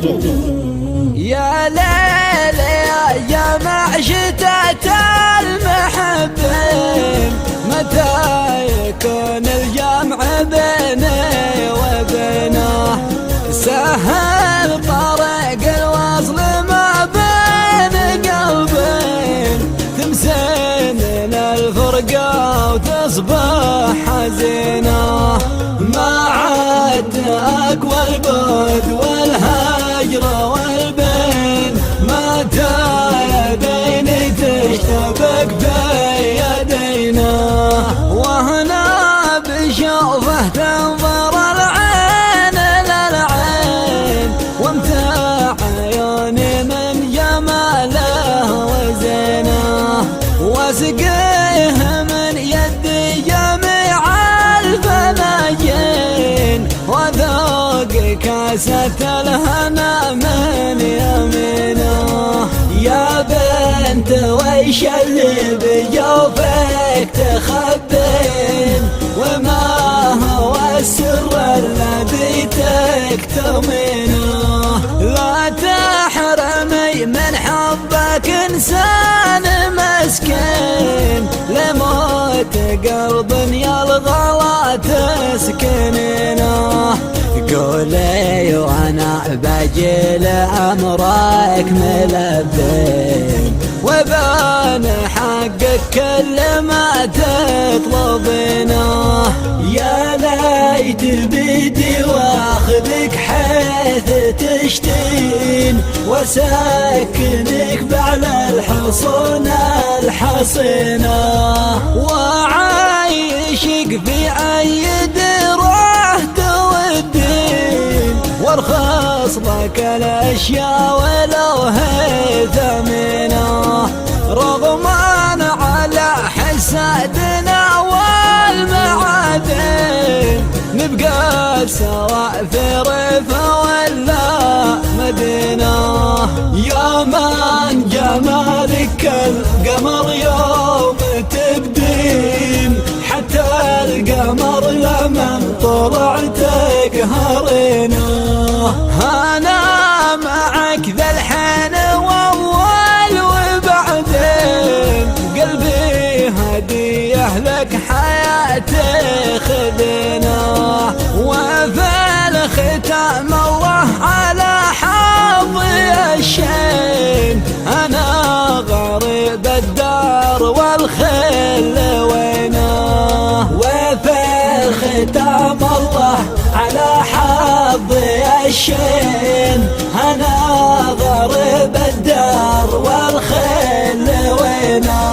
يا ليل يا معشتة المحبين، متى يكون الجمع بيني وبينه؟ سهل طريق الوصل ما بين قلبين، تمسين الفرقة وتصبح حزينة. ما عاد أقوى البعد والهجر والبين، متى يديني تشتبك بيدينا؟ وهنا بشوفه تنظر العين للعين، وامتع عيوني من جماله وزينه، واسقيه من يدي جميع الفناجين، وذوق كاسة الهنا من يمينه. يا بنت ويش اللي بجوفك تخبين، وما هو السر الذي تكتمينه؟ لا تحرمي من حبك إنسان مسكين، لموت قلب يلغى لا تسكنينه. قولي وانا بجي لأمرك ملبين، وبان حقك كل ما تطلبينه. يا ليت بيدي واخذك حيث تشتين، وسكنك بعلى الحصون الحصينة، وعايشك في أي دروح تودين، وارخص لك الأشياء ولو هي ثمينة. رغما على حسادنا والمعادن، نبقى سواء في ريفة ولا مدينة. يا من جمالك القمر يوم تبدين، حتى القمر لمن طلعتك هرينا. أنا معك ذا الحين وأول وبعدين، قلبي هدية لك حياتي خذنا. وفي الختام الله على حظي الشين، أنا غريب الدار والخيل وينه. وفي الختام الله على حظي الشين، أنا غريب الدار والخيل وينه.